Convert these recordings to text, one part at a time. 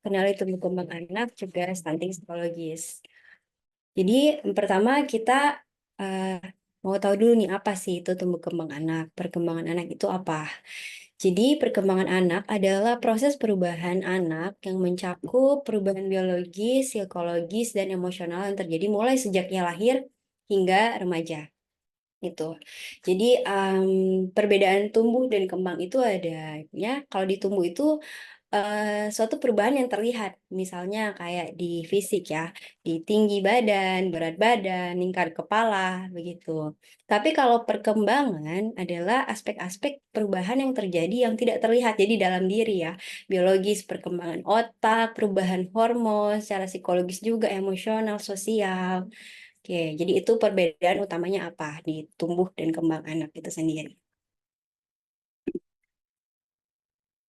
kenali tumbuh kembang anak juga stunting psikologis. Jadi pertama kita mau tahu dulu nih apa sih itu tumbuh kembang anak. Perkembangan anak itu apa? Jadi perkembangan anak adalah proses perubahan anak yang mencakup perubahan biologis, psikologis, dan emosional yang terjadi mulai sejak ia lahir hingga remaja. Itu. Jadi perbedaan tumbuh dan kembang itu adanya kalau di tumbuh itu suatu perubahan yang terlihat, misalnya kayak di fisik ya, di tinggi badan, berat badan, lingkar kepala, begitu. Tapi kalau perkembangan adalah aspek-aspek perubahan yang terjadi yang tidak terlihat, jadi dalam diri ya, biologis, perkembangan otak, perubahan hormon, secara psikologis juga, emosional, sosial. Oke, jadi itu perbedaan utamanya apa di tumbuh dan kembang anak itu sendiri.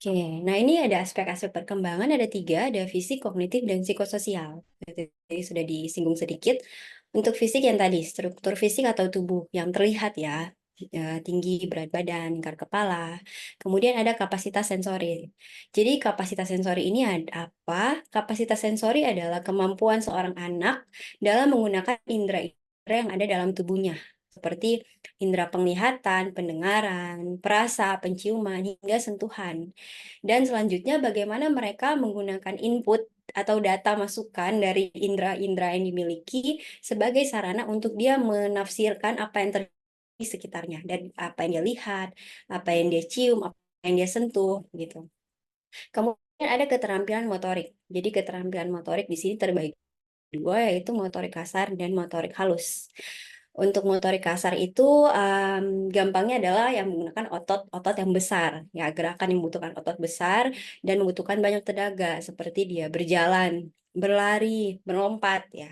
Oke, nah ini ada aspek-aspek perkembangan, ada tiga, ada fisik, kognitif, dan psikososial. Jadi sudah disinggung sedikit. Untuk fisik yang tadi, struktur fisik atau tubuh yang terlihat ya, tinggi, berat badan, lingkar kepala. Kemudian ada kapasitas sensori. Jadi kapasitas sensori ini ada apa? Kapasitas sensori adalah kemampuan seorang anak dalam menggunakan indera-indera yang ada dalam tubuhnya. Seperti indera penglihatan, pendengaran, perasa, penciuman, hingga sentuhan. Dan selanjutnya bagaimana mereka menggunakan input atau data masukan dari indera-indera yang dimiliki sebagai sarana untuk dia menafsirkan apa yang terjadi di sekitarnya dan apa yang dia lihat, apa yang dia cium, apa yang dia sentuh gitu. Kemudian ada keterampilan motorik. Jadi keterampilan motorik di sini terbagi dua, yaitu motorik kasar dan motorik halus. Untuk motorik kasar itu gampangnya adalah yang menggunakan otot-otot yang besar, ya gerakan yang membutuhkan otot besar dan membutuhkan banyak tenaga, seperti dia berjalan, berlari, melompat, ya.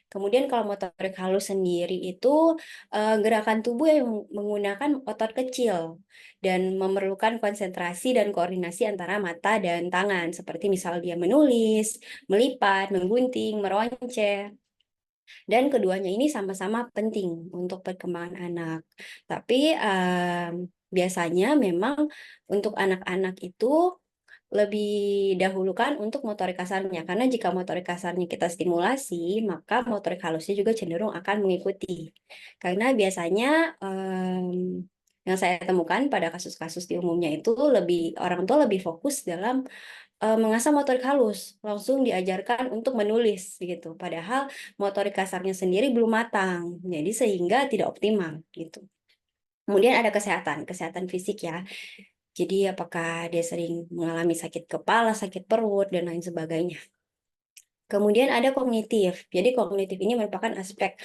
Kemudian kalau motorik halus sendiri itu gerakan tubuh yang menggunakan otot kecil dan memerlukan konsentrasi dan koordinasi antara mata dan tangan, seperti misal dia menulis, melipat, menggunting, meronceng. Dan keduanya ini sama-sama penting untuk perkembangan anak. Tapi biasanya memang untuk anak-anak itu lebih dahulukan untuk motorik kasarnya, karena jika motorik kasarnya kita stimulasi, maka motorik halusnya juga cenderung akan mengikuti. Karena biasanya yang saya temukan pada kasus-kasus di umumnya itu lebih orang tua lebih fokus dalam mengasah motorik halus, langsung diajarkan untuk menulis gitu. Padahal motorik kasarnya sendiri belum matang, jadi sehingga tidak optimal gitu. Kemudian ada kesehatan, kesehatan fisik ya. Jadi apakah dia sering mengalami sakit kepala, sakit perut, dan lain sebagainya. Kemudian ada kognitif. Jadi kognitif ini merupakan aspek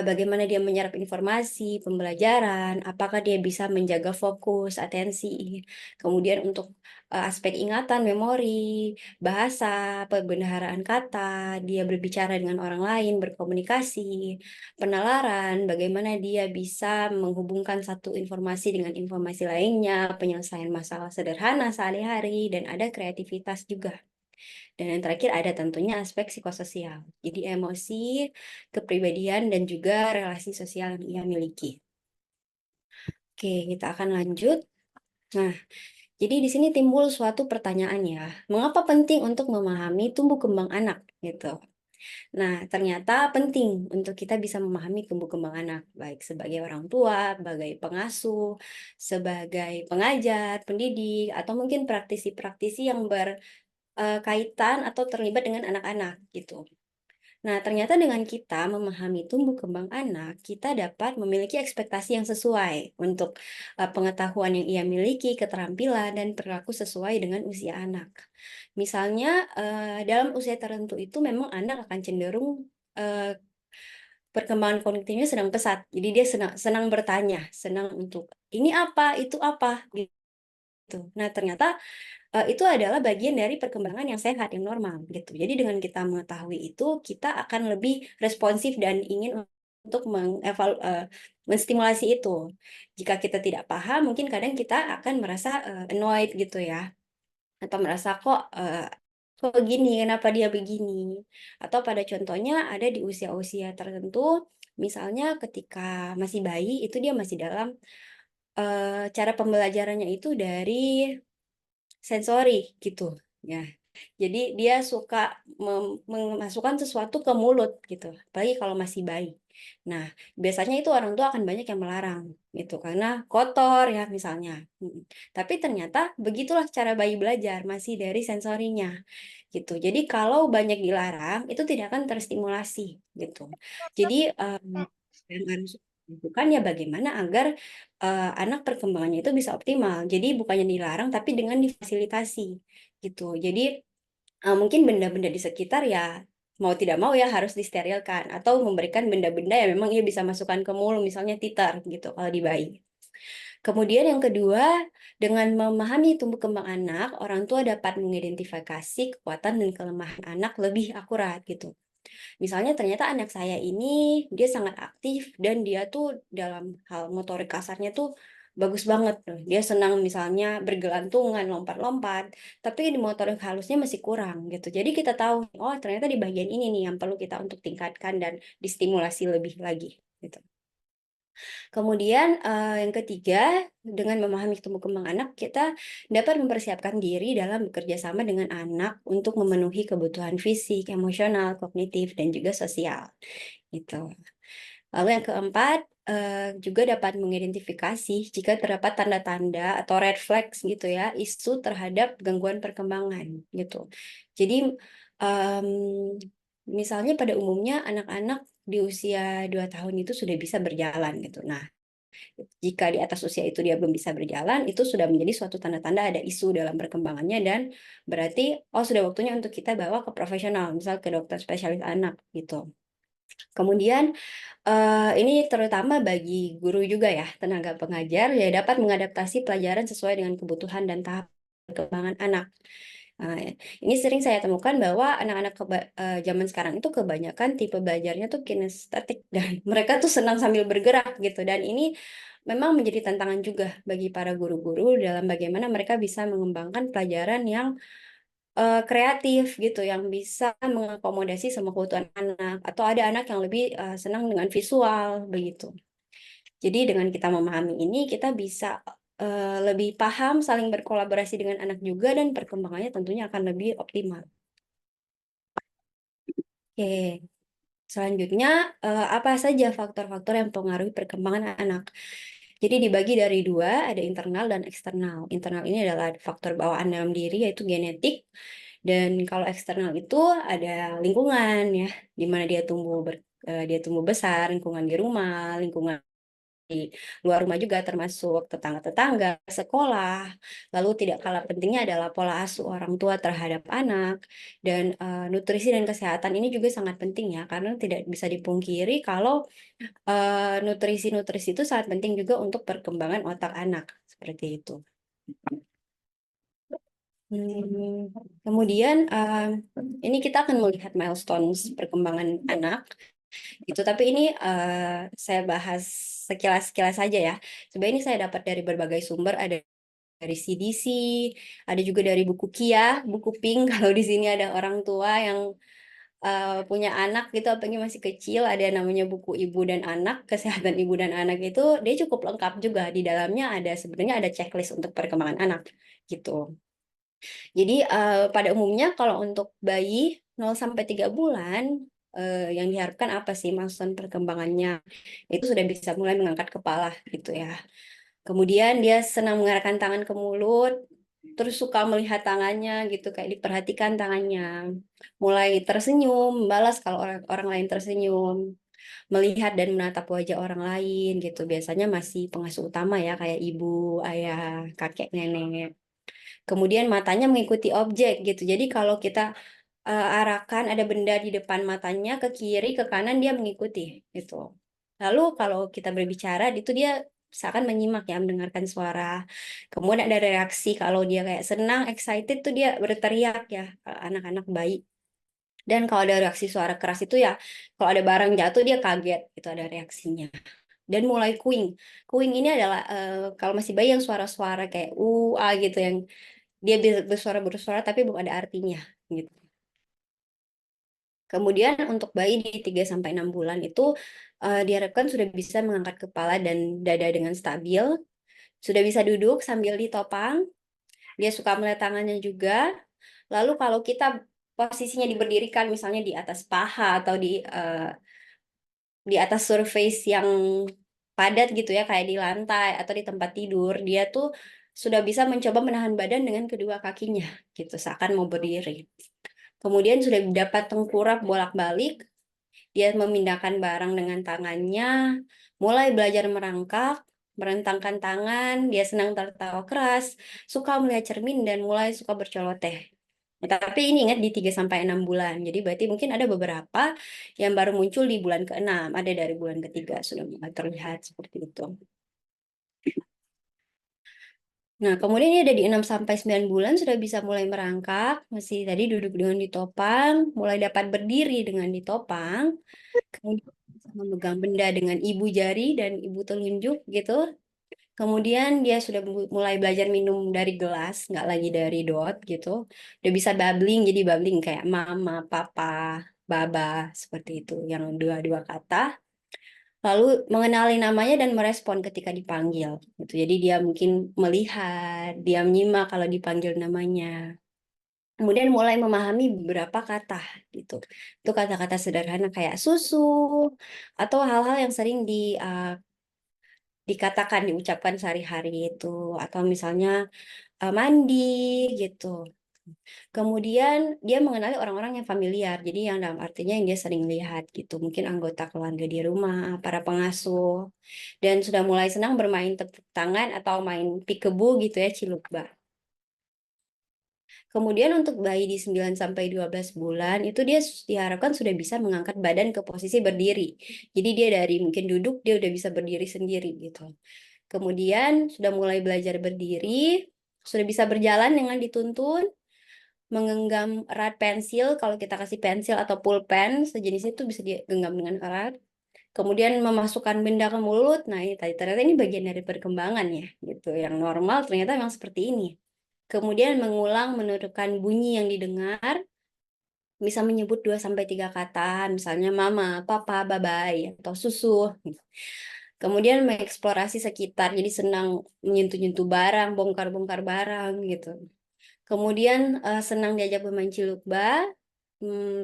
bagaimana dia menyerap informasi, pembelajaran, apakah dia bisa menjaga fokus, atensi. Kemudian untuk aspek ingatan, memori, bahasa, pembendaharaan kata, dia berbicara dengan orang lain, berkomunikasi, penalaran, bagaimana dia bisa menghubungkan satu informasi dengan informasi lainnya, penyelesaian masalah sederhana sehari-hari, dan ada kreativitas juga. Dan yang terakhir ada tentunya aspek psikososial. Jadi emosi, kepribadian, dan juga relasi sosial yang ia miliki. Oke, kita akan lanjut. Nah, jadi di sini timbul suatu pertanyaan ya, mengapa penting untuk memahami tumbuh kembang anak gitu? Nah, ternyata penting untuk kita bisa memahami tumbuh kembang anak, baik sebagai orang tua, sebagai pengasuh, sebagai pengajar, pendidik, atau mungkin praktisi-praktisi yang berkaitan atau terlibat dengan anak-anak gitu. Nah, ternyata dengan kita memahami tumbuh kembang anak, kita dapat memiliki ekspektasi yang sesuai untuk pengetahuan yang ia miliki, keterampilan, dan perilaku sesuai dengan usia anak. Misalnya, dalam usia tertentu itu memang anak akan cenderung perkembangan kognitifnya sedang pesat. Jadi dia senang, senang bertanya, senang untuk ini apa, itu apa, gitu. Nah, ternyata itu adalah bagian dari perkembangan yang sehat, yang normal, gitu. Jadi dengan kita mengetahui itu, kita akan lebih responsif dan ingin untuk menstimulasi itu. Jika kita tidak paham, mungkin kadang kita akan merasa annoyed gitu ya, atau merasa kok gini, kenapa dia begini? Atau pada contohnya ada di usia-usia tertentu, misalnya ketika masih bayi, itu dia masih dalam cara pembelajarannya itu dari sensori gitu, ya. Jadi dia suka memasukkan sesuatu ke mulut gitu, apalagi kalau masih bayi. Nah, biasanya itu orang tua akan banyak yang melarang gitu, karena kotor ya misalnya. Tapi ternyata begitulah cara bayi belajar, masih dari sensorinya gitu. Jadi kalau banyak dilarang, itu tidak akan terstimulasi gitu. Jadi yang harus dilakukan ya bagaimana agar anak perkembangannya itu bisa optimal. Jadi bukannya dilarang, tapi dengan difasilitasi gitu. Jadi mungkin benda-benda di sekitar ya mau tidak mau ya harus disterilkan atau memberikan benda-benda yang memang ia bisa masukkan ke mulut, misalnya titer gitu kalau di bayi. Kemudian yang kedua, dengan memahami tumbuh kembang anak, orang tua dapat mengidentifikasi kekuatan dan kelemahan anak lebih akurat gitu. Misalnya ternyata anak saya ini dia sangat aktif dan dia tuh dalam hal motorik kasarnya tuh bagus banget tuh. Dia senang misalnya bergelantungan, lompat-lompat, tapi di motorik halusnya masih kurang gitu. Jadi kita tahu, oh ternyata di bagian ini nih yang perlu kita untuk tingkatkan dan distimulasi lebih lagi gitu. Kemudian, yang ketiga, dengan memahami tumbuh kembang anak, kita dapat mempersiapkan diri dalam bekerja sama dengan anak untuk memenuhi kebutuhan fisik, emosional, kognitif, dan juga sosial, gitu. Lalu yang keempat, juga dapat mengidentifikasi jika terdapat tanda-tanda atau red flags gitu ya, isu terhadap gangguan perkembangan, gitu. Jadi, misalnya pada umumnya anak-anak di usia 2 tahun itu sudah bisa berjalan gitu. Nah, jika di atas usia itu dia belum bisa berjalan, itu sudah menjadi suatu tanda-tanda ada isu dalam perkembangannya dan berarti, oh sudah waktunya untuk kita bawa ke profesional, misal ke dokter spesialis anak gitu. Kemudian, ini terutama bagi guru juga ya, tenaga pengajar ya dapat mengadaptasi pelajaran sesuai dengan kebutuhan dan tahap perkembangan anak. Ini sering saya temukan bahwa anak-anak zaman sekarang itu kebanyakan tipe belajarnya tuh kinestetik dan mereka tuh senang sambil bergerak gitu dan ini memang menjadi tantangan juga bagi para guru-guru dalam bagaimana mereka bisa mengembangkan pelajaran yang, kreatif gitu, yang bisa mengakomodasi semua kebutuhan anak atau ada anak yang lebih, senang dengan visual, begitu. Jadi dengan kita memahami ini, kita bisa, lebih paham, saling berkolaborasi dengan anak juga dan perkembangannya tentunya akan lebih optimal. Oke, selanjutnya, apa saja faktor-faktor yang mempengaruhi perkembangan anak? Jadi dibagi dari 2, ada internal dan eksternal. Internal ini adalah faktor bawaan dalam diri, yaitu genetik, dan kalau eksternal itu ada lingkungan ya, di mana dia tumbuh besar, lingkungan di rumah, lingkungan di luar rumah juga termasuk tetangga-tetangga, sekolah, lalu tidak kalah pentingnya adalah pola asuh orang tua terhadap anak, dan, nutrisi dan kesehatan ini juga sangat penting ya, karena tidak bisa dipungkiri kalau, nutrisi-nutrisi itu sangat penting juga untuk perkembangan otak anak, seperti itu. Kemudian, ini kita akan melihat milestones perkembangan anak. Gitu, tapi ini, saya bahas sekilas-sekilas saja ya. Sebenarnya ini saya dapat dari berbagai sumber, ada dari CDC, ada juga dari buku Kia, buku Pink, kalau di sini ada orang tua yang, punya anak gitu, apalagi masih kecil, ada namanya buku Ibu dan Anak, Kesehatan Ibu dan Anak itu dia cukup lengkap juga, di dalamnya ada sebenarnya ada checklist untuk perkembangan anak, gitu. Jadi, pada umumnya kalau untuk bayi 0 sampai 3 bulan, yang diharapkan apa sih milestone perkembangannya, itu sudah bisa mulai mengangkat kepala gitu ya. Kemudian dia senang mengarahkan tangan ke mulut, terus suka melihat tangannya gitu, kayak diperhatikan tangannya. Mulai tersenyum, membalas kalau orang orang lain tersenyum, melihat dan menatap wajah orang lain gitu, biasanya masih pengasuh utama ya, kayak ibu, ayah, kakek, nenek. Kemudian matanya mengikuti objek gitu. Jadi kalau kita, arahkan ada benda di depan matanya ke kiri, ke kanan dia mengikuti gitu. Lalu kalau kita berbicara itu dia seakan menyimak ya, mendengarkan suara. Kemudian ada reaksi kalau dia kayak senang, excited tuh dia berteriak ya, anak-anak bayi. Dan kalau ada reaksi suara keras itu ya, kalau ada barang jatuh dia kaget, itu ada reaksinya. Dan mulai cooing. Cooing ini adalah, kalau masih bayi yang suara-suara kayak, A gitu yang dia bersuara-bersuara tapi belum ada artinya, gitu. Kemudian untuk bayi di 3 sampai 6 bulan itu, diharapkan sudah bisa mengangkat kepala dan dada dengan stabil, sudah bisa duduk sambil ditopang, dia suka melihat tangannya juga, Lalu kalau kita posisinya diberdirikan misalnya di atas paha atau di atas surface yang padat gitu ya, kayak di lantai atau di tempat tidur, dia tuh sudah bisa mencoba menahan badan dengan kedua kakinya gitu, seakan mau berdiri. Kemudian sudah dapat tengkurap bolak-balik, dia memindahkan barang dengan tangannya, mulai belajar merangkak, merentangkan tangan, dia senang tertawa keras, suka melihat cermin, dan mulai suka berceloteh. Nah, tapi ini ingat di 3 sampai 6 bulan. Jadi berarti mungkin ada beberapa yang baru muncul di bulan ke-6, ada dari bulan ketiga sudah mulai terlihat seperti itu. Nah, kemudian ini ada di 6 sampai 9 bulan sudah bisa mulai merangkak, masih tadi duduk dengan ditopang, mulai dapat berdiri dengan ditopang, kemudian bisa memegang benda dengan ibu jari dan ibu telunjuk gitu. Kemudian dia sudah mulai belajar minum dari gelas, nggak lagi dari dot gitu. Udah bisa babbling, jadi babbling kayak mama, papa, baba, seperti itu, yang dua-dua kata. Lalu mengenali namanya dan merespon ketika dipanggil. Gitu. Jadi dia mungkin melihat, dia menyimak kalau dipanggil namanya. Kemudian mulai memahami beberapa kata gitu. Itu kata-kata sederhana kayak susu atau hal-hal yang sering dikatakan, diucapkan sehari-hari itu. Atau misalnya mandi gitu. Kemudian dia mengenali orang-orang yang familiar, jadi yang dalam artinya yang dia sering lihat gitu, mungkin anggota keluarga di rumah, para pengasuh, dan sudah mulai senang bermain tepuk tangan atau main peekaboo gitu ya, cilukba. Kemudian untuk bayi di 9 sampai 12 bulan itu dia diharapkan sudah bisa mengangkat badan ke posisi berdiri. Jadi dia dari mungkin duduk dia udah bisa berdiri sendiri gitu. Kemudian sudah mulai belajar berdiri, sudah bisa berjalan dengan dituntun, menggenggam erat pensil, kalau kita kasih pensil atau pulpen sejenis itu bisa digenggam dengan erat. Kemudian memasukkan benda ke mulut. Nah, ini tadi ternyata ini bagian dari perkembangan ya, gitu. Yang normal ternyata memang seperti ini. Kemudian mengulang menurutkan bunyi yang didengar, bisa menyebut 2 sampai 3 kata, misalnya mama, papa, bye-bye atau susu. Kemudian mengeksplorasi sekitar, jadi senang menyentuh-nyentuh barang, bongkar-bongkar barang gitu. Kemudian senang diajak bermain cilukba,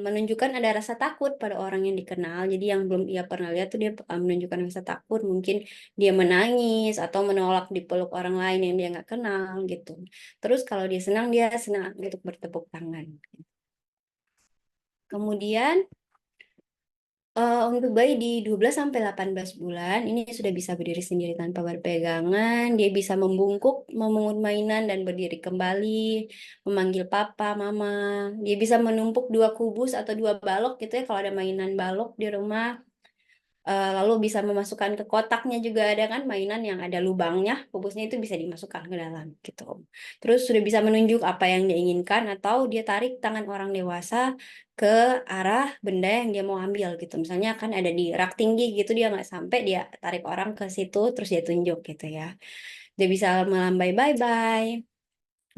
menunjukkan ada rasa takut pada orang yang dikenal. Jadi yang belum ia pernah lihat tuh dia menunjukkan rasa takut, mungkin dia menangis atau menolak dipeluk orang lain yang dia nggak kenal gitu. Terus kalau dia senang untuk bertepuk tangan. Kemudian untuk bayi di 12 sampai 18 bulan ini sudah bisa berdiri sendiri tanpa berpegangan, dia bisa membungkuk, memungut mainan dan berdiri kembali, memanggil papa, mama. Dia bisa menumpuk 2 kubus atau 2 balok gitu ya kalau ada mainan balok di rumah. Lalu bisa memasukkan ke kotaknya juga ada kan mainan yang ada lubangnya, kubusnya itu bisa dimasukkan ke dalam gitu. Terus sudah bisa menunjuk apa yang dia inginkan atau dia tarik tangan orang dewasa ke arah benda yang dia mau ambil gitu. Misalnya kan ada di rak tinggi gitu dia nggak sampai dia tarik orang ke situ terus dia tunjuk gitu ya. Dia bisa melambai bye-bye.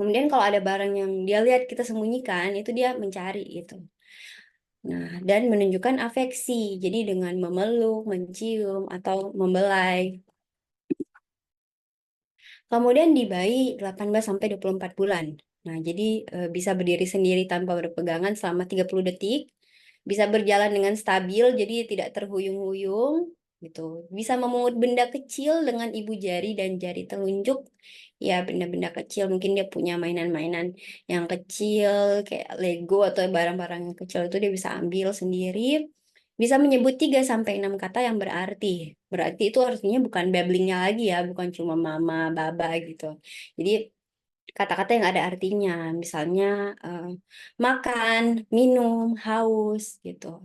Kemudian kalau ada barang yang dia lihat kita sembunyikan itu dia mencari gitu. Nah, dan menunjukkan afeksi, jadi dengan memeluk, mencium, atau membelai. Kemudian di bayi 18 sampai 24 bulan. Nah, jadi bisa berdiri sendiri tanpa berpegangan selama 30 detik, bisa berjalan dengan stabil, jadi tidak terhuyung-huyung, gitu. Bisa memungut benda kecil dengan ibu jari dan jari telunjuk. Ya, benda-benda kecil, mungkin dia punya mainan-mainan yang kecil, kayak Lego atau barang-barang yang kecil itu dia bisa ambil sendiri. Bisa menyebut 3 sampai 6 kata yang berarti. Berarti itu artinya bukan babblingnya lagi ya, bukan cuma mama, baba gitu. Jadi kata-kata yang ada artinya, misalnya makan, minum, haus gitu.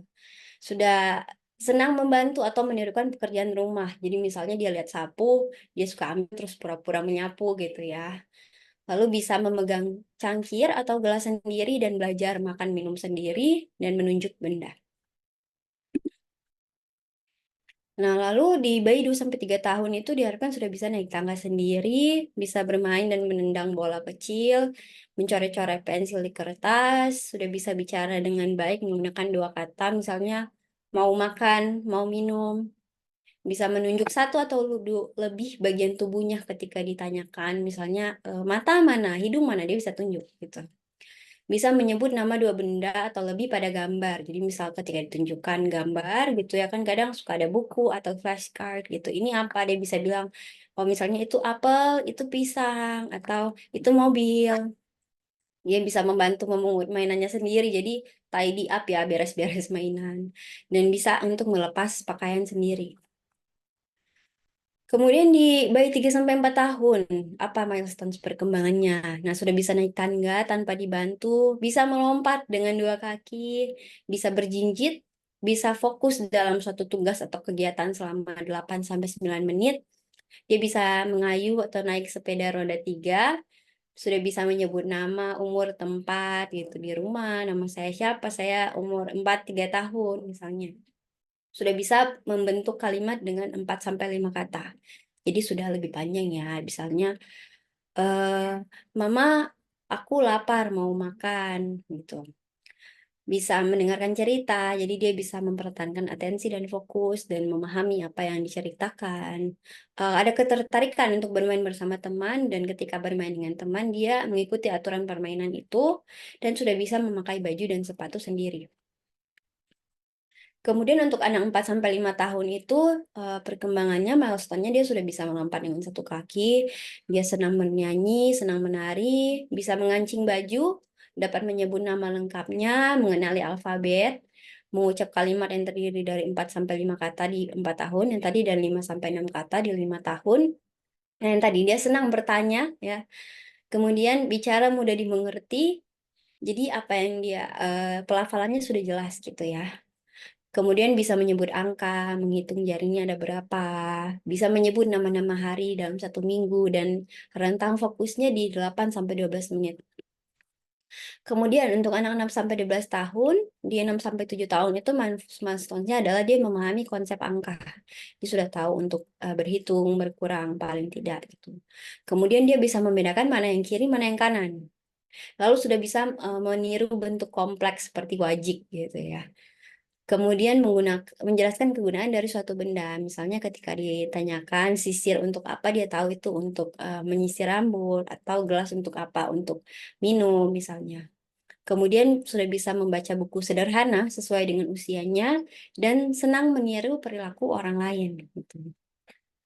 Sudah senang membantu atau menirukan pekerjaan rumah. Jadi misalnya dia lihat sapu, dia suka ambil terus pura-pura menyapu gitu ya. Lalu bisa memegang cangkir atau gelas sendiri dan belajar makan minum sendiri dan menunjuk benda. Nah, lalu di bayi 2 sampai 3 tahun itu diharapkan sudah bisa naik tangga sendiri, bisa bermain dan menendang bola kecil, mencoret-coret pensil di kertas, sudah bisa bicara dengan baik menggunakan 2 kata, misalnya mau makan, mau minum, bisa menunjuk satu atau lebih bagian tubuhnya ketika ditanyakan, misalnya mata mana, hidung mana, dia bisa tunjuk gitu. bisa menyebut nama dua benda atau lebih pada gambar. Jadi misal ketika ditunjukkan gambar gitu ya kan kadang suka ada buku atau flashcard gitu. Ini apa? Dia bisa bilang, oh misalnya itu apel, itu pisang, atau itu mobil. Dia bisa membantu memungut mainannya sendiri. Jadi tidy up ya, beres-beres mainan. Dan bisa untuk melepas pakaian sendiri. Kemudian di bayi 3 sampai 4 tahun, apa milestones perkembangannya? Nah, sudah bisa naik tangga tanpa dibantu, bisa melompat dengan dua kaki, bisa berjinjit, bisa fokus dalam suatu tugas atau kegiatan selama 8 sampai 9 menit. Dia bisa mengayu atau naik sepeda roda 3, sudah bisa menyebut nama, umur, tempat gitu di rumah, nama saya siapa, saya umur 4 3 tahun misalnya. Sudah bisa membentuk kalimat dengan 4 sampai 5 kata. Jadi sudah lebih panjang ya. Misalnya, Mama, aku lapar mau makan gitu. Bisa mendengarkan cerita, jadi dia bisa mempertahankan atensi dan fokus dan memahami apa yang diceritakan. Ada ketertarikan untuk bermain bersama teman dan ketika bermain dengan teman dia mengikuti aturan permainan itu dan sudah bisa memakai baju dan sepatu sendiri. Kemudian untuk anak 4 sampai 5 tahun itu perkembangannya milestone-nya dia sudah bisa melompat dengan satu kaki, dia senang bernyanyi, senang menari, bisa mengancing baju, dapat menyebut nama lengkapnya, mengenali alfabet, mengucap kalimat yang terdiri dari 4 sampai 5 kata di 4 tahun, yang tadi dan 5 sampai 6 kata di 5 tahun. Nah, yang tadi dia senang bertanya ya. Kemudian bicara mudah dimengerti. Jadi apa yang dia pelafalannya sudah jelas gitu ya. Kemudian bisa menyebut angka, menghitung jarinya ada berapa, bisa menyebut nama-nama hari dalam 1 minggu, dan rentang fokusnya di 8 sampai 12 menit. Kemudian untuk anak 6 sampai 12 tahun, di 6 sampai 7 tahun itu milestone-nya adalah dia memahami konsep angka. Dia sudah tahu untuk berhitung, berkurang, paling tidak gitu. Kemudian dia bisa membedakan mana yang kiri, mana yang kanan. Lalu sudah bisa meniru bentuk kompleks seperti wajik gitu ya. Kemudian menjelaskan kegunaan dari suatu benda. Misalnya ketika ditanyakan sisir untuk apa, dia tahu itu untuk menyisir rambut, atau gelas untuk apa, untuk minum misalnya. Kemudian sudah bisa membaca buku sederhana sesuai dengan usianya dan senang meniru perilaku orang lain gitu.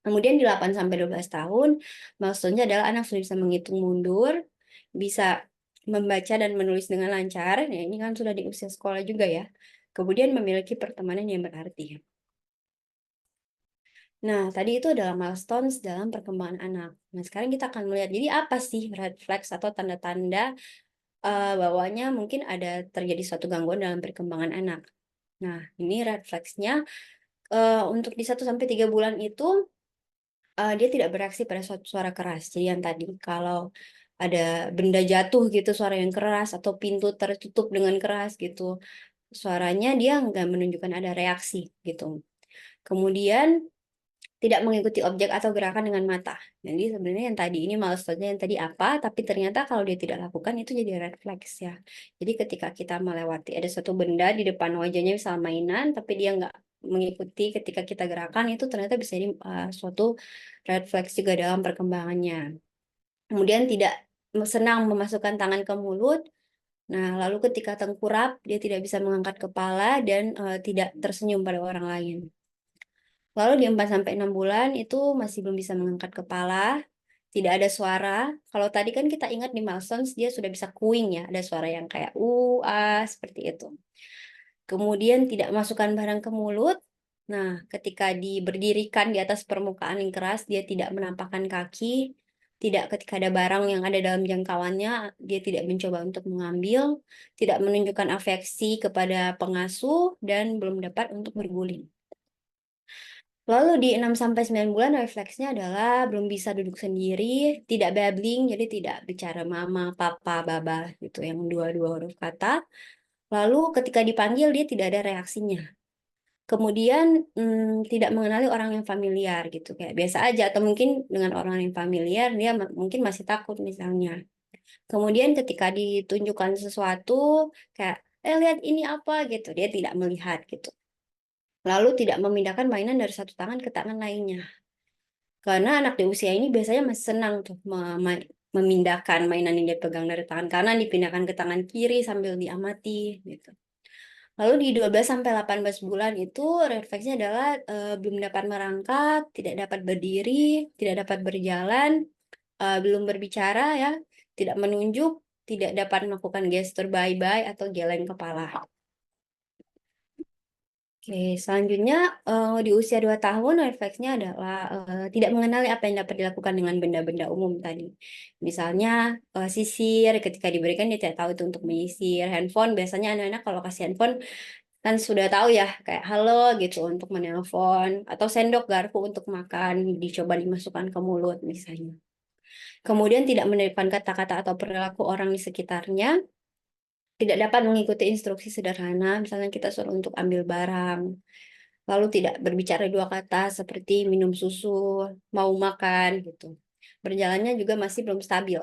Kemudian di 8 sampai 12 tahun, milestone-nya adalah anak sudah bisa menghitung mundur, bisa membaca dan menulis dengan lancar. Ya, ini kan sudah di usia sekolah juga ya. Kemudian memiliki pertemanan yang berarti. Nah, tadi itu adalah milestones dalam perkembangan anak. Nah, sekarang kita akan melihat, jadi apa sih red flags atau tanda-tanda bahwanya mungkin ada terjadi suatu gangguan dalam perkembangan anak. Nah, ini red flags-nya untuk di 1 sampai 3 bulan itu dia tidak bereaksi pada suatu suara keras. Jadi yang tadi kalau ada benda jatuh gitu suara yang keras atau pintu tertutup dengan keras gitu, suaranya dia nggak menunjukkan ada reaksi gitu. Kemudian tidak mengikuti objek atau gerakan dengan mata. Jadi sebenarnya yang tadi ini milestone yang tadi apa, tapi ternyata kalau dia tidak lakukan itu jadi red flags ya. Jadi ketika kita melewati ada satu benda di depan wajahnya misal mainan, tapi dia nggak mengikuti ketika kita gerakan, itu ternyata bisa jadi suatu red flags juga dalam perkembangannya. Kemudian tidak senang memasukkan tangan ke mulut. Nah, lalu ketika tengkurap, dia tidak bisa mengangkat kepala dan tidak tersenyum pada orang lain. Lalu di 4 sampai 6 bulan itu masih belum bisa mengangkat kepala, tidak ada suara. Kalau tadi kan kita ingat di milestones dia sudah bisa cooing ya, ada suara yang kayak seperti itu. Kemudian tidak masukkan barang ke mulut. Nah, ketika diberdirikan di atas permukaan yang keras, dia tidak menampakkan kaki. Tidak ketika ada barang yang ada dalam jangkauannya, dia tidak mencoba untuk mengambil, tidak menunjukkan afeksi kepada pengasuh, dan belum dapat untuk berguling. Lalu di 6 sampai 9 bulan refleksnya adalah belum bisa duduk sendiri, tidak babbling, jadi tidak bicara mama, papa, baba gitu yang dua-dua huruf kata. Lalu ketika dipanggil dia tidak ada reaksinya. Kemudian tidak mengenali orang yang familiar gitu, kayak biasa aja atau mungkin dengan orang yang familiar dia mungkin masih takut misalnya. Kemudian ketika ditunjukkan sesuatu kayak lihat ini apa gitu, dia tidak melihat gitu. Lalu tidak memindahkan mainan dari satu tangan ke tangan lainnya. Karena anak di usia ini biasanya masih senang tuh memindahkan mainan yang dia pegang dari tangan kanan dipindahkan ke tangan kiri sambil diamati gitu. Lalu di 12 sampai 18 bulan itu refleksnya adalah belum dapat merangkak, tidak dapat berdiri, tidak dapat berjalan, belum berbicara ya, tidak menunjuk, tidak dapat melakukan gestur bye-bye atau geleng kepala. Oke, selanjutnya di usia 2 tahun refleksnya adalah tidak mengenali apa yang dapat dilakukan dengan benda-benda umum tadi. Misalnya sisir, ketika diberikan dia tidak tahu itu untuk menyisir. Handphone, biasanya anak-anak kalau kasih handphone kan sudah tahu ya, kayak halo gitu untuk menelpon, atau sendok garpu untuk makan, dicoba dimasukkan ke mulut misalnya. Kemudian tidak menerapkan kata-kata atau perilaku orang di sekitarnya, tidak dapat mengikuti instruksi sederhana, misalnya kita suruh untuk ambil barang, lalu tidak berbicara dua kata seperti minum susu, mau makan gitu. Berjalannya juga masih belum stabil.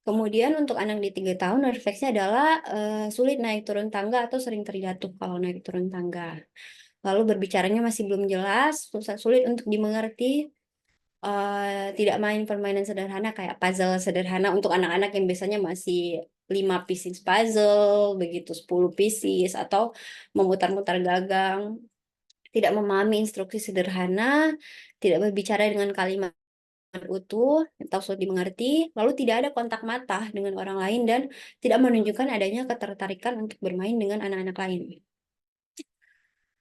Kemudian untuk anak di 3 tahun refleksnya adalah sulit naik turun tangga atau sering terjatuh kalau naik turun tangga. Lalu berbicaranya masih belum jelas, sulit untuk dimengerti, tidak main permainan sederhana kayak puzzle sederhana untuk anak-anak yang biasanya masih 5 pieces puzzle, begitu 10 pieces, atau memutar-mutar gagang, tidak memahami instruksi sederhana, tidak berbicara dengan kalimat utuh atau sulit dimengerti, lalu tidak ada kontak mata dengan orang lain dan tidak menunjukkan adanya ketertarikan untuk bermain dengan anak-anak lain.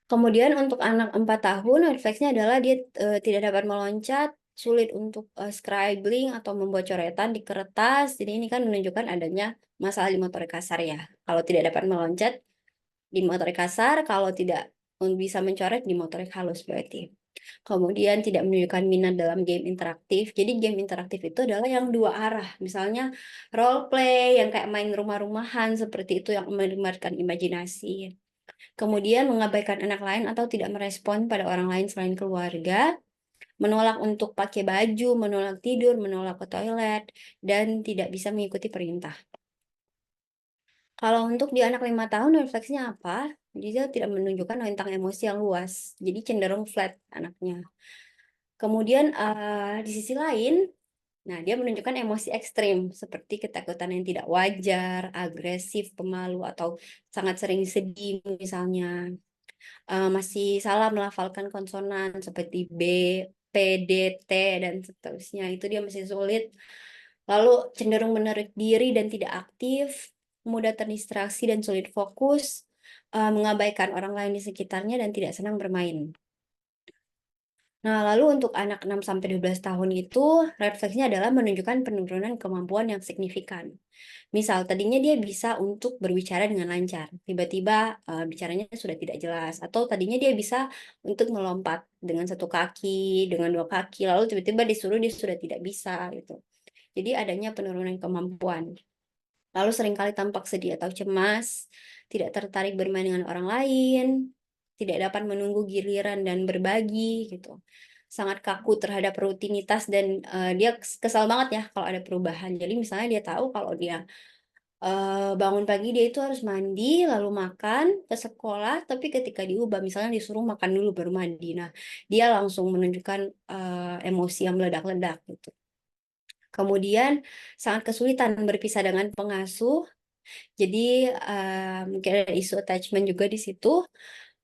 Kemudian untuk anak 4 tahun refleksnya adalah dia tidak dapat meloncat, sulit untuk scribbling atau membuat coretan di kertas. Jadi ini kan menunjukkan adanya masalah di motorik kasar ya. Kalau tidak dapat meloncat di motorik kasar, kalau tidak bisa mencoret di motorik halus berarti. Kemudian tidak menunjukkan minat dalam game interaktif. Jadi game interaktif itu adalah yang dua arah. Misalnya role play yang kayak main rumah-rumahan seperti itu yang melibatkan imajinasi. Kemudian mengabaikan anak lain atau tidak merespon pada orang lain selain keluarga, menolak untuk pakai baju, menolak tidur, menolak ke toilet, dan tidak bisa mengikuti perintah. Kalau untuk di anak 5 tahun refleksnya apa? Jadi dia tidak menunjukkan tentang emosi yang luas, jadi cenderung flat anaknya. Kemudian di sisi lain, nah dia menunjukkan emosi ekstrim seperti ketakutan yang tidak wajar, agresif, pemalu, atau sangat sering sedih misalnya. Masih salah melafalkan konsonan seperti B, P, D, T, dan seterusnya. Itu dia masih sulit. Lalu cenderung menarik diri dan tidak aktif, mudah terdistraksi dan sulit fokus, mengabaikan orang lain di sekitarnya dan tidak senang bermain. Nah, lalu untuk anak 6-12 tahun itu, refleksnya adalah menunjukkan penurunan kemampuan yang signifikan. Misal, tadinya dia bisa untuk berbicara dengan lancar, tiba-tiba bicaranya sudah tidak jelas, atau tadinya dia bisa untuk melompat dengan satu kaki, dengan dua kaki, lalu tiba-tiba disuruh dia sudah tidak bisa gitu. Jadi adanya penurunan kemampuan. Lalu seringkali tampak sedih atau cemas, tidak tertarik bermain dengan orang lain, tidak dapat menunggu giliran dan berbagi gitu. Sangat kaku terhadap rutinitas dan dia kesal banget ya kalau ada perubahan. Jadi misalnya dia tahu kalau dia bangun pagi dia itu harus mandi, lalu makan, ke sekolah, tapi ketika diubah misalnya disuruh makan dulu baru mandi. Nah, dia langsung menunjukkan emosi yang meledak-ledak gitu. Kemudian sangat kesulitan berpisah dengan pengasuh. Jadi mungkin ada isu attachment juga di situ.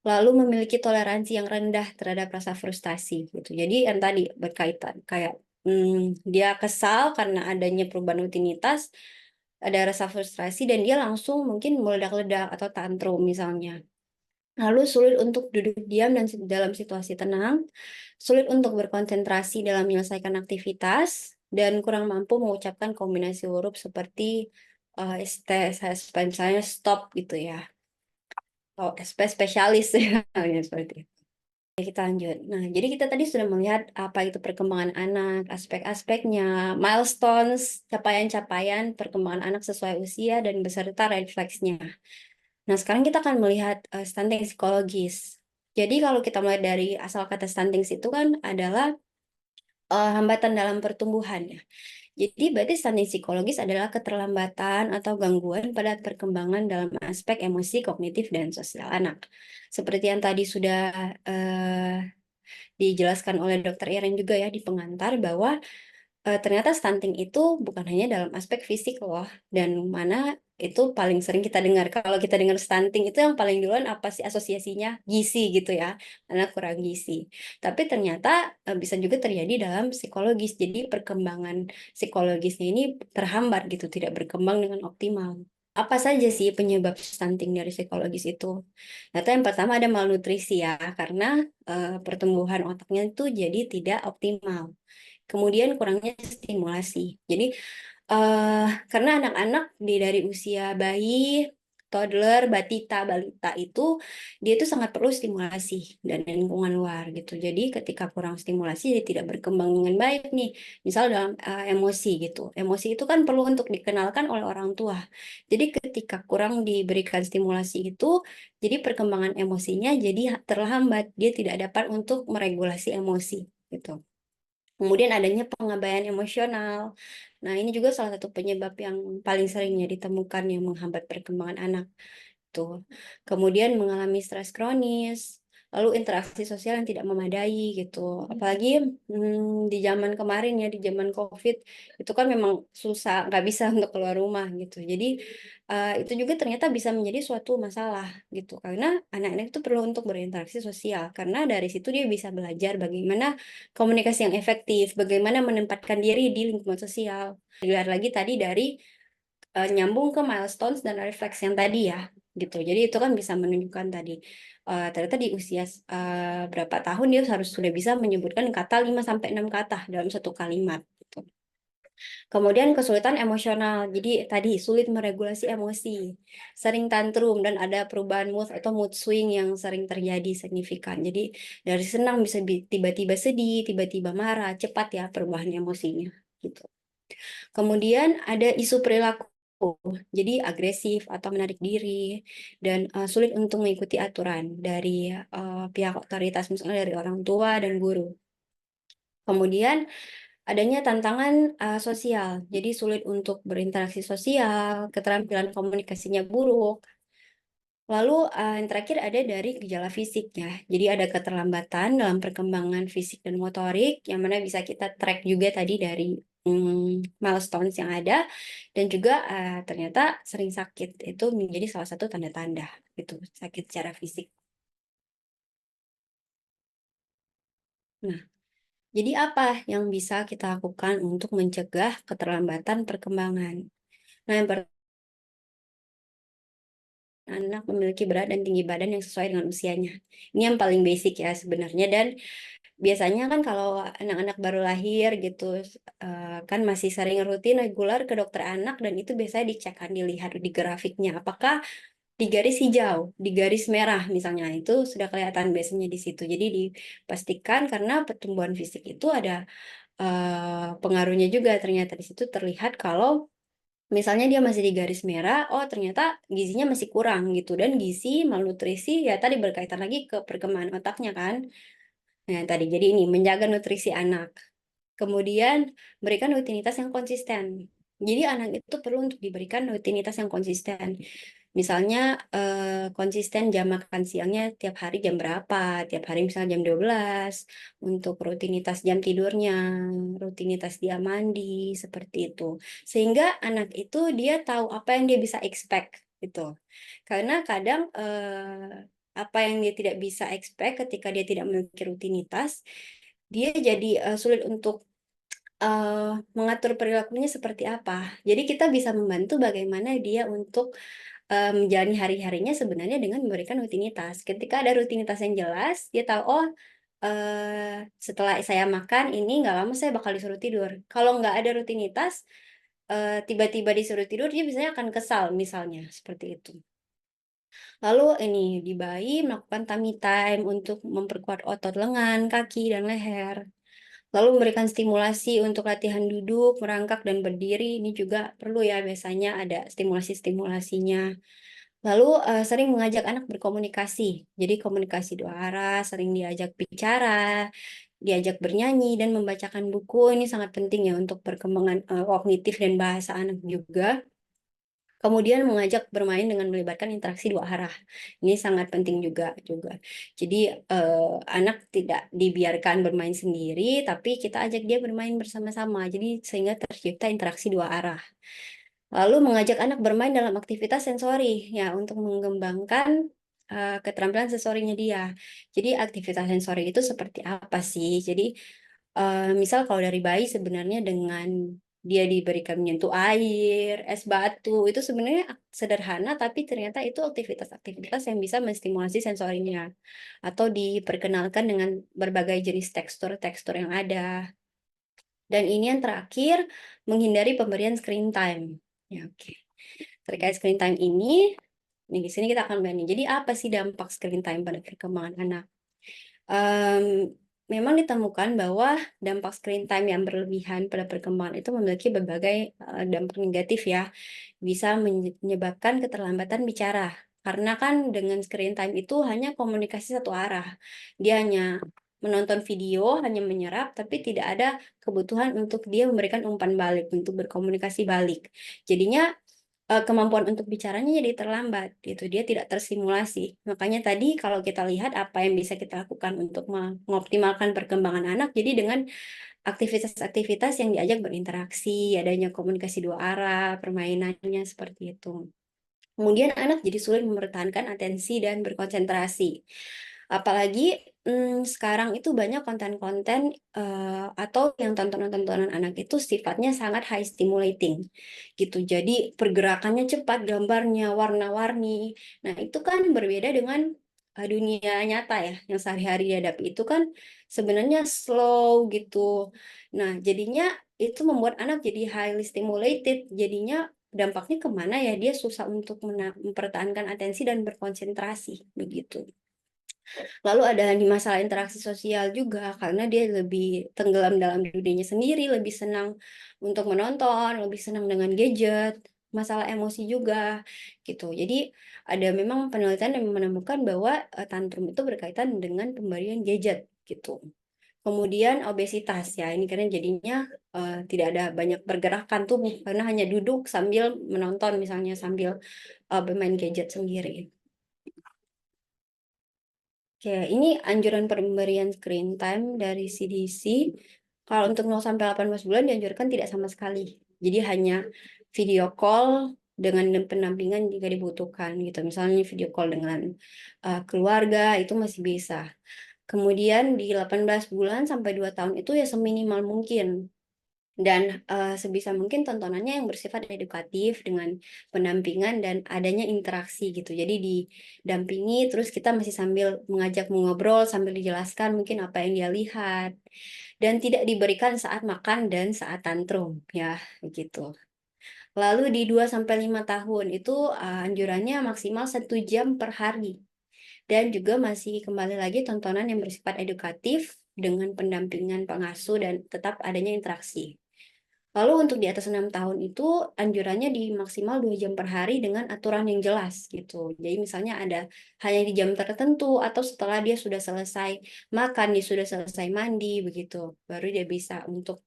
Lalu memiliki toleransi yang rendah terhadap rasa frustasi gitu. Jadi yang tadi berkaitan kayak dia kesal karena adanya perubahan rutinitas, ada rasa frustrasi dan dia langsung mungkin meledak-ledak atau tantrum misalnya. Lalu sulit untuk duduk diam dan dalam situasi tenang, sulit untuk berkonsentrasi dalam menyelesaikan aktivitas, dan kurang mampu mengucapkan kombinasi huruf seperti ST, misalnya stop gitu ya, atau SP spesialis ya, seperti itu. Oke, kita lanjut. Nah, jadi kita tadi sudah melihat apa itu perkembangan anak, aspek-aspeknya, milestones, capaian-capaian perkembangan anak sesuai usia dan beserta red flags-nya. Nah, sekarang kita akan melihat stunting psikologis. Jadi kalau kita mulai dari asal kata stunting itu kan adalah hambatan dalam pertumbuhan ya. Jadi berarti stunting psikologis adalah keterlambatan atau gangguan pada perkembangan dalam aspek emosi, kognitif, dan sosial anak. Seperti yang tadi sudah dijelaskan oleh Dr. Iren juga ya di pengantar bahwa ternyata stunting itu bukan hanya dalam aspek fisik loh, dan mana itu paling sering kita dengar. Kalau kita dengar stunting itu yang paling duluan apa sih asosiasinya? Gizi gitu ya, anak kurang gizi. Tapi ternyata, bisa juga terjadi dalam psikologis. Jadi perkembangan psikologisnya ini terhambat gitu, tidak berkembang dengan optimal. Apa saja sih penyebab stunting dari psikologis itu? Ternyata yang pertama ada malnutrisi ya, karena, pertumbuhan otaknya itu jadi tidak optimal. Kemudian kurangnya stimulasi. Jadi, karena anak-anak dari usia bayi, toddler, batita, balita itu, dia itu sangat perlu stimulasi dan lingkungan luar gitu. Jadi ketika kurang stimulasi, dia tidak berkembang dengan baik nih. Misal dalam, emosi gitu. Emosi itu kan perlu untuk dikenalkan oleh orang tua. Jadi ketika kurang diberikan stimulasi itu, jadi perkembangan emosinya jadi terhambat. Dia tidak dapat untuk meregulasi emosi, gitu. Kemudian adanya pengabaian emosional. Nah, ini juga salah satu penyebab yang paling seringnya ditemukan yang menghambat perkembangan anak tuh. Kemudian mengalami stres kronis, lalu interaksi sosial yang tidak memadai gitu. Apalagi di zaman kemarin ya, di zaman COVID itu kan memang susah, nggak bisa untuk keluar rumah gitu. Jadi itu juga ternyata bisa menjadi suatu masalah gitu. Karena anak-anak itu perlu untuk berinteraksi sosial. Karena dari situ dia bisa belajar bagaimana komunikasi yang efektif, bagaimana menempatkan diri di lingkungan sosial. Dilihat lagi tadi dari nyambung ke milestones dan refleks yang tadi ya, gitu. Jadi itu kan bisa menunjukkan tadi, ternyata di usia berapa tahun dia harus sudah bisa menyebutkan kata 5 sampai 6 kata dalam satu kalimat, gitu. Kemudian kesulitan emosional, jadi tadi sulit meregulasi emosi, sering tantrum dan ada perubahan mood atau mood swing yang sering terjadi signifikan. Jadi dari senang bisa tiba-tiba sedih, tiba-tiba marah, cepat ya perubahan emosinya, gitu. Kemudian ada isu perilaku, jadi agresif atau menarik diri dan, sulit untuk mengikuti aturan dari, pihak otoritas, misalnya dari orang tua dan guru. Kemudian adanya tantangan, sosial, jadi sulit untuk berinteraksi sosial, keterampilan komunikasinya buruk. Lalu, yang terakhir ada dari gejala fisik ya. Jadi ada keterlambatan dalam perkembangan fisik dan motorik, yang mana bisa kita track juga tadi dari, milestones yang ada, dan juga, ternyata sering sakit. Itu menjadi salah satu tanda-tanda gitu, sakit secara fisik. Nah, jadi apa yang bisa kita lakukan untuk mencegah keterlambatan perkembangan? Nah, yang pertama, anak memiliki berat dan tinggi badan yang sesuai dengan usianya. Ini yang paling basic ya sebenarnya, dan biasanya kan kalau anak-anak baru lahir gitu, kan masih sering rutin reguler ke dokter anak dan itu biasanya dicek kan, dilihat di grafiknya, apakah di garis hijau, di garis merah misalnya, itu sudah kelihatan biasanya di situ. Jadi dipastikan karena pertumbuhan fisik itu ada, pengaruhnya juga ternyata di situ terlihat kalau misalnya dia masih di garis merah, oh ternyata gizinya masih kurang gitu, dan gizi, malnutrisi, ya tadi berkaitan lagi ke perkembangan otaknya kan. Nah, tadi jadi ini menjaga nutrisi anak. Kemudian berikan rutinitas yang konsisten. Jadi anak itu perlu untuk diberikan rutinitas yang konsisten. Misalnya konsisten jam makan siangnya tiap hari jam berapa, tiap hari misalnya jam 12, untuk rutinitas jam tidurnya, rutinitas dia mandi, seperti itu. Sehingga anak itu dia tahu apa yang dia bisa expect gitu. Karena kadang apa yang dia tidak bisa expect ketika dia tidak memiliki rutinitas, dia jadi sulit untuk mengatur perilakunya seperti apa. Jadi kita bisa membantu bagaimana dia untuk, menjalani hari-harinya sebenarnya dengan memberikan rutinitas. Ketika ada rutinitas yang jelas, dia tahu, "Oh, setelah saya makan ini nggak lama saya bakal disuruh tidur." Kalau nggak ada rutinitas, tiba-tiba disuruh tidur, dia biasanya akan kesal misalnya, seperti itu. Lalu ini, di bayi melakukan tummy time untuk memperkuat otot lengan, kaki, dan leher. Lalu memberikan stimulasi untuk latihan duduk, merangkak, dan berdiri, ini juga perlu ya biasanya ada stimulasi-stimulasinya. Lalu, sering mengajak anak berkomunikasi, jadi komunikasi dua arah, sering diajak bicara, diajak bernyanyi, dan membacakan buku, ini sangat penting ya untuk perkembangan, kognitif dan bahasa anak juga. Kemudian mengajak bermain dengan melibatkan interaksi dua arah. Ini sangat penting juga. Jadi, anak tidak dibiarkan bermain sendiri, tapi kita ajak dia bermain bersama-sama. Jadi sehingga tercipta interaksi dua arah. Lalu mengajak anak bermain dalam aktivitas sensori, ya untuk mengembangkan, keterampilan sensorinya dia. Jadi aktivitas sensori itu seperti apa sih? Jadi, misal kalau dari bayi sebenarnya dengan dia diberikan menyentuh air, es batu, itu sebenarnya sederhana, tapi ternyata itu aktivitas-aktivitas yang bisa menstimulasi sensorinya, atau diperkenalkan dengan berbagai jenis tekstur-tekstur yang ada. Dan ini yang terakhir, menghindari pemberian screen time. Ya, oke. Terkait screen time ini, nih di sini kita akan banding. Jadi apa sih dampak screen time pada perkembangan anak? Mmm, Memang ditemukan bahwa dampak screen time yang berlebihan pada perkembangan itu memiliki berbagai, dampak negatif ya. Bisa menyebabkan keterlambatan bicara, karena kan dengan screen time itu hanya komunikasi satu arah. Dia hanya menonton video, hanya menyerap, tapi tidak ada kebutuhan untuk dia memberikan umpan balik, untuk berkomunikasi balik. Jadinya kemampuan untuk bicaranya jadi terlambat gitu, dia tidak terstimulasi. Makanya tadi kalau kita lihat apa yang bisa kita lakukan untuk mengoptimalkan perkembangan anak, jadi dengan aktivitas-aktivitas yang diajak berinteraksi, adanya komunikasi dua arah, permainannya seperti itu. Kemudian anak jadi sulit mempertahankan atensi dan berkonsentrasi. Apalagi, sekarang itu banyak konten-konten, atau yang tontonan-tontonan anak itu sifatnya sangat high stimulating, gitu. Jadi pergerakannya cepat, gambarnya warna-warni. Nah, itu kan berbeda dengan, dunia nyata ya, yang sehari-hari dihadapi itu kan sebenarnya slow gitu. Nah, jadinya itu membuat anak jadi highly stimulated, jadinya dampaknya kemana ya, dia susah untuk mempertahankan atensi dan berkonsentrasi, begitu. Lalu ada di masalah interaksi sosial juga, karena dia lebih tenggelam dalam dunianya sendiri, lebih senang untuk menonton, lebih senang dengan gadget, masalah emosi juga, gitu. Jadi ada memang penelitian yang menemukan bahwa, tantrum itu berkaitan dengan pemberian gadget, gitu. Kemudian obesitas ya, ini karena jadinya, tidak ada banyak pergerakan tubuh, karena hanya duduk sambil menonton misalnya, sambil, bermain gadget sendiri. Oke, ini anjuran pemberian screen time dari CDC. Kalau untuk 0 sampai 18 bulan dianjurkan tidak sama sekali. Jadi hanya video call dengan pendampingan jika dibutuhkan gitu. Misalnya video call dengan, keluarga itu masih bisa. Kemudian di 18 bulan sampai 2 tahun itu ya seminimal mungkin. Dan, sebisa mungkin tontonannya yang bersifat edukatif dengan pendampingan dan adanya interaksi gitu. Jadi didampingi, terus kita masih sambil mengajak mengobrol, sambil dijelaskan mungkin apa yang dia lihat, dan tidak diberikan saat makan dan saat tantrum, ya, begitu. Lalu di 2 sampai 5 tahun itu, anjurannya maksimal 1 jam per hari. Dan juga masih kembali lagi tontonan yang bersifat edukatif dengan pendampingan pengasuh dan tetap adanya interaksi. Lalu untuk di atas 6 tahun itu anjurannya di maksimal 2 jam per hari dengan aturan yang jelas gitu. Jadi misalnya ada hanya di jam tertentu atau setelah dia sudah selesai makan, dia sudah selesai mandi begitu, baru dia bisa untuk,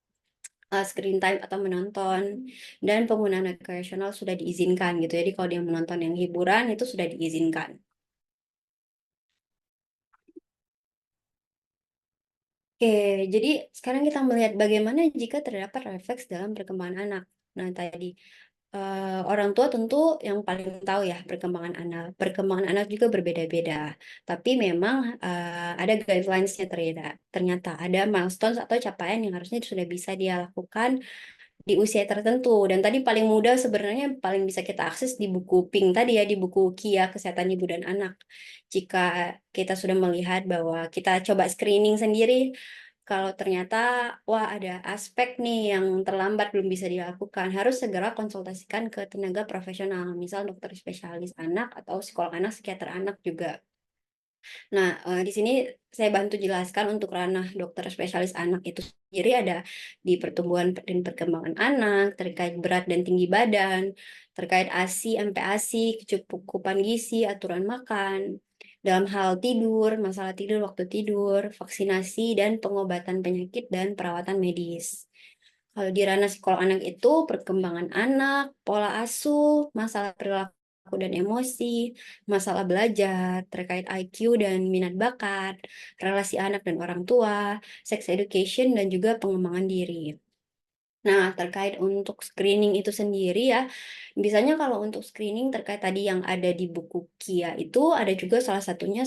screen time atau menonton dan penggunaan rekreasional sudah diizinkan gitu. Jadi kalau dia menonton yang hiburan itu sudah diizinkan. Oke, jadi sekarang kita melihat bagaimana jika terdapat refleks dalam perkembangan anak. Nah, tadi orang tua tentu yang paling tahu ya perkembangan anak. Perkembangan anak juga berbeda-beda. Tapi memang ada guidelines-nya ternyata ada milestones atau capaian yang harusnya sudah bisa dia lakukan di usia tertentu. Dan tadi paling mudah sebenarnya paling bisa kita akses di buku Pink tadi ya, di buku KIA Kesehatan Ibu dan Anak. Jika kita sudah melihat bahwa kita coba screening sendiri, kalau ternyata, wah ada aspek nih yang terlambat belum bisa dilakukan, harus segera konsultasikan ke tenaga profesional, misal dokter spesialis anak atau psikolog anak, psikiater anak juga. Nah, di sini saya bantu jelaskan untuk ranah dokter spesialis anak itu sendiri ada di pertumbuhan dan perkembangan anak, terkait berat dan tinggi badan, terkait ASI, MPASI, kecukupan gizi, aturan makan, dalam hal tidur, masalah tidur, waktu tidur, vaksinasi, dan pengobatan penyakit dan perawatan medis. Kalau di ranah psikolog anak itu perkembangan anak, pola asuh, masalah perilaku dan emosi, masalah belajar terkait IQ dan minat bakat, relasi anak dan orang tua, sex education dan juga pengembangan diri. Nah, terkait untuk screening itu sendiri ya, biasanya kalau untuk screening terkait tadi yang ada di buku KIA itu ada juga salah satunya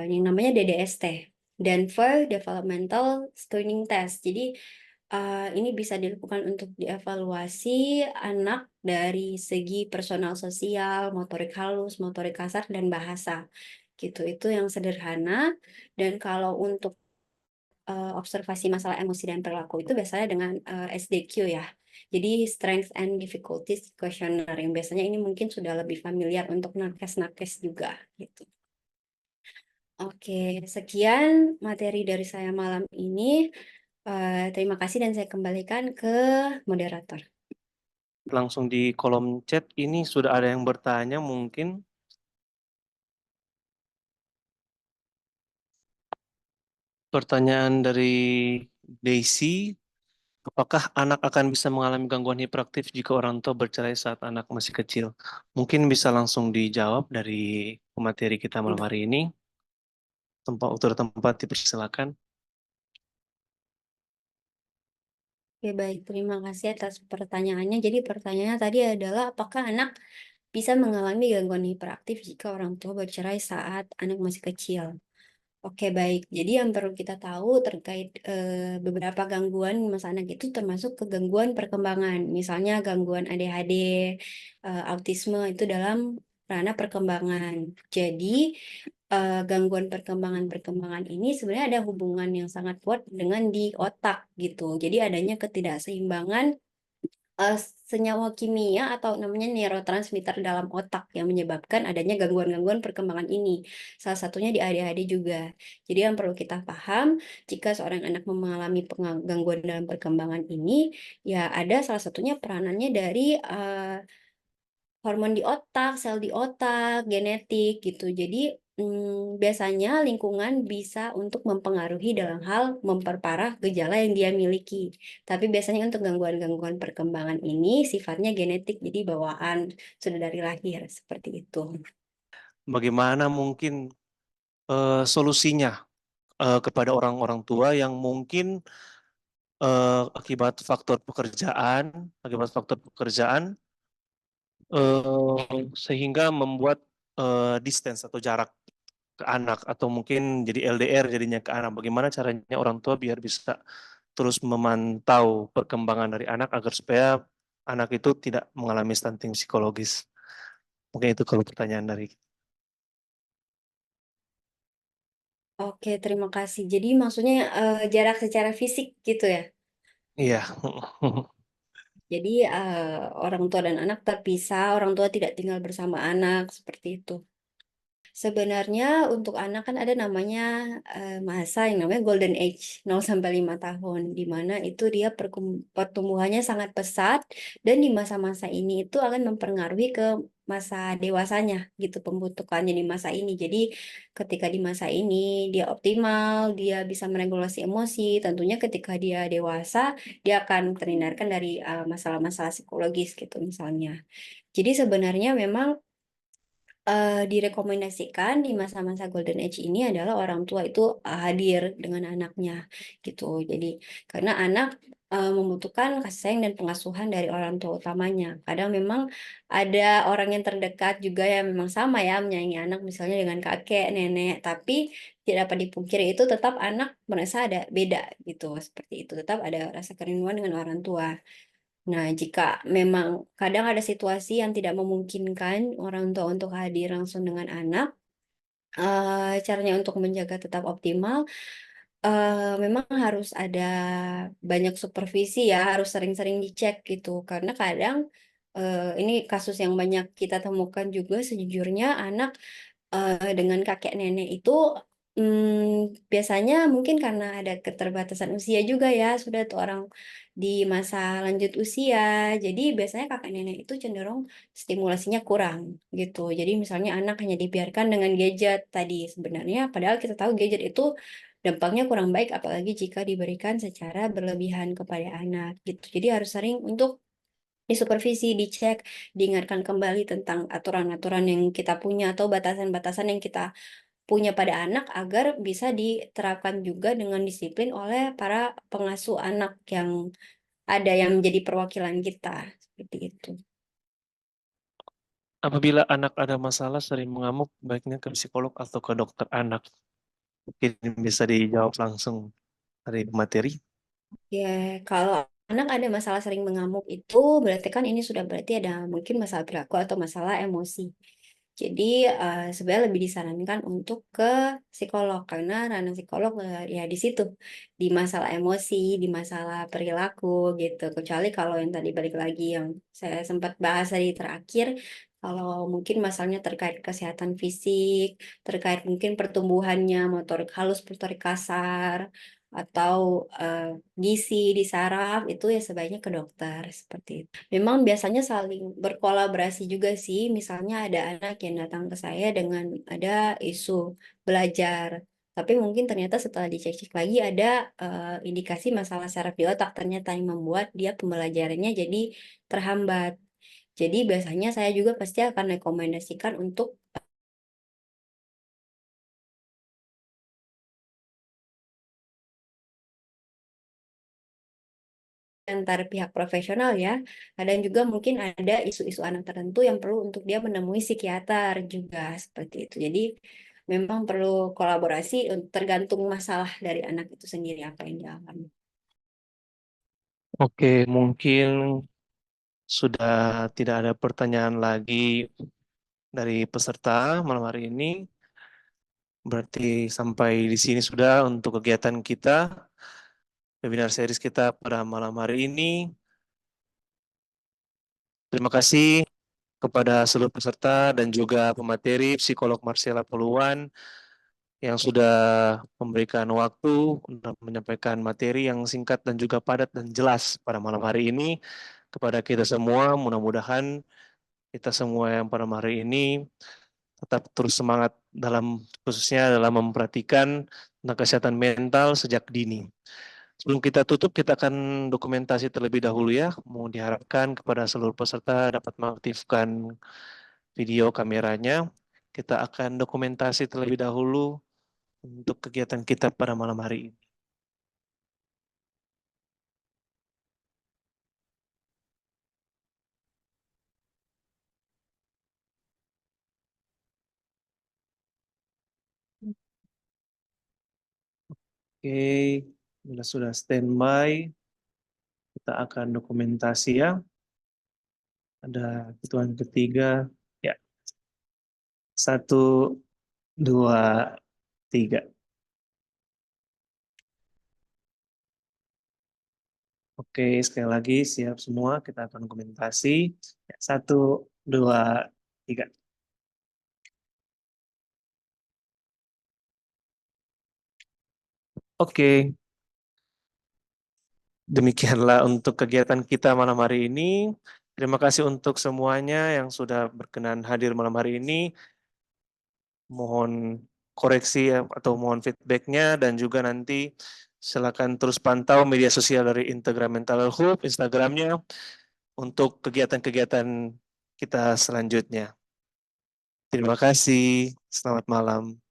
yang namanya DDST, Denver Developmental Screening Test. Jadi ini bisa dilakukan untuk dievaluasi anak dari segi personal sosial, motorik halus, motorik kasar, dan bahasa. Gitu, itu yang sederhana. Dan kalau untuk observasi masalah emosi dan perilaku itu biasanya dengan SDQ ya. Jadi Strengths and Difficulties Questionnaire yang biasanya ini mungkin sudah lebih familiar untuk nakes-nakes juga gitu. Oke, sekian materi dari saya malam ini. Terima kasih dan saya kembalikan ke moderator. Langsung di kolom chat ini sudah ada yang bertanya mungkin. Pertanyaan dari Daisy, apakah anak akan bisa mengalami gangguan hiperaktif jika orang tua bercerai saat anak masih kecil? Mungkin bisa langsung dijawab dari materi kita malam hari ini. Tempat dipersilakan. Oke, baik. Terima kasih atas pertanyaannya. Jadi pertanyaannya tadi adalah apakah anak bisa mengalami gangguan hiperaktif jika orang tua bercerai saat anak masih kecil? Oke, baik. Jadi yang perlu kita tahu terkait beberapa gangguan masa anak itu termasuk ke gangguan perkembangan. Misalnya gangguan ADHD, autisme itu dalam ranah perkembangan. Jadi gangguan perkembangan-perkembangan ini sebenarnya ada hubungan yang sangat kuat dengan di otak gitu. Jadi adanya ketidakseimbangan eh, senyawa kimia atau namanya neurotransmitter dalam otak yang menyebabkan adanya gangguan-gangguan perkembangan ini. Salah satunya di ADHD juga. Jadi yang perlu kita paham, jika seorang anak mengalami gangguan dalam perkembangan ini, ya ada salah satunya peranannya dari hormon di otak, sel di otak, genetik gitu. Jadi biasanya lingkungan bisa untuk mempengaruhi dalam hal memperparah gejala yang dia miliki. Tapi biasanya untuk gangguan-gangguan perkembangan ini sifatnya genetik, jadi bawaan sudah dari lahir seperti itu. Bagaimana mungkin solusinya kepada orang-orang tua yang mungkin akibat faktor pekerjaan sehingga membuat distance atau jarak ke anak atau mungkin jadi LDR jadinya ke anak. Bagaimana caranya orang tua biar bisa terus memantau perkembangan dari anak agar supaya anak itu tidak mengalami stunting psikologis. Mungkin itu kalau pertanyaan dari. Oke, terima kasih. Jadi maksudnya jarak secara fisik gitu ya. Iya. Jadi orang tua dan anak terpisah, orang tua tidak tinggal bersama anak seperti itu. Sebenarnya untuk anak kan ada namanya masa yang namanya golden age 0 sampai 5 tahun, di mana itu dia pertumbuhannya sangat pesat dan di masa-masa ini itu akan mempengaruhi ke masa dewasanya gitu pembentukannya di masa ini. Jadi ketika di masa ini dia optimal, dia bisa meregulasi emosi, tentunya ketika dia dewasa dia akan terhindarkan dari masalah-masalah psikologis gitu misalnya. Jadi sebenarnya memang direkomendasikan di masa-masa golden age ini adalah orang tua itu hadir dengan anaknya gitu. Jadi karena anak membutuhkan kasih sayang dan pengasuhan dari orang tua utamanya. Kadang memang ada orang yang terdekat juga yang memang sama ya menyayangi anak misalnya dengan kakek, nenek, tapi tidak dapat dipungkiri itu tetap anak merasa ada beda gitu. Seperti itu tetap ada rasa kerinduan dengan orang tua. Nah, jika memang kadang ada situasi yang tidak memungkinkan orang tua untuk hadir langsung dengan anak, caranya untuk menjaga tetap optimal, memang harus ada banyak supervisi ya, harus sering-sering dicek gitu. Karena kadang ini kasus yang banyak kita temukan juga sejujurnya anak dengan kakek nenek itu biasanya mungkin karena ada keterbatasan usia juga ya, sudah tuh orang di masa lanjut usia. Jadi biasanya kakek nenek itu cenderung stimulasinya kurang gitu. Jadi misalnya anak hanya dibiarkan dengan gadget tadi sebenarnya, padahal kita tahu gadget itu dampaknya kurang baik apalagi jika diberikan secara berlebihan kepada anak gitu. Jadi harus sering untuk disupervisi, dicek, diingatkan kembali tentang aturan-aturan yang kita punya atau batasan-batasan yang kita punya pada anak agar bisa diterapkan juga dengan disiplin oleh para pengasuh anak yang ada yang menjadi perwakilan kita, seperti itu. Apabila anak ada masalah sering mengamuk, baiknya ke psikolog atau ke dokter anak. Mungkin bisa dijawab langsung dari materi. Ya, kalau anak ada masalah sering mengamuk itu berarti kan ini sudah berarti ada mungkin masalah perilaku atau masalah emosi. Jadi sebenarnya lebih disarankan untuk ke psikolog karena ranah psikolog ya di situ di masalah emosi, di masalah perilaku gitu. Kecuali kalau yang tadi balik lagi yang saya sempat bahas tadi terakhir, kalau mungkin masalahnya terkait kesehatan fisik, terkait mungkin pertumbuhannya, motorik halus, motorik kasar, atau gizi di saraf itu ya sebaiknya ke dokter seperti itu. Memang biasanya saling berkolaborasi juga sih. Misalnya ada anak yang datang ke saya dengan ada isu belajar, tapi mungkin ternyata setelah dicek-cek lagi ada indikasi masalah saraf di otak ternyata yang membuat dia pembelajarannya jadi terhambat. Jadi biasanya saya juga pasti akan rekomendasikan untuk antar pihak profesional ya. Kadang juga mungkin ada isu-isu anak tertentu yang perlu untuk dia menemui psikiater juga seperti itu. Jadi memang perlu kolaborasi tergantung masalah dari anak itu sendiri apa yang dialami. Oke, mungkin sudah tidak ada pertanyaan lagi dari peserta malam hari ini. Berarti sampai di sini sudah untuk kegiatan kita, webinar series kita pada malam hari ini. Terima kasih kepada seluruh peserta dan juga pemateri psikolog Marcella Poluan yang sudah memberikan waktu untuk menyampaikan materi yang singkat dan juga padat dan jelas pada malam hari ini kepada kita semua. Mudah-mudahan kita semua yang pada hari ini tetap terus semangat dalam khususnya dalam memperhatikan tentang kesehatan mental sejak dini. Sebelum kita tutup, kita akan dokumentasi terlebih dahulu ya. Mau diharapkan kepada seluruh peserta dapat mengaktifkan video kameranya. Kita akan dokumentasi terlebih dahulu untuk kegiatan kita pada malam hari ini. Oke, bila sudah standby, kita akan dokumentasi ya. Ada hitungan ketiga. Ya, 1, 2, 3. Oke, sekali lagi siap semua. Kita akan dokumentasi. Ya, 1, 2, 3. Oke, demikianlah untuk kegiatan kita malam hari ini. Terima kasih untuk semuanya yang sudah berkenan hadir malam hari ini. Mohon koreksi atau mohon feedbacknya dan juga nanti silakan terus pantau media sosial dari Integra Mental Health, Instagramnya untuk kegiatan-kegiatan kita selanjutnya. Terima kasih. Selamat malam.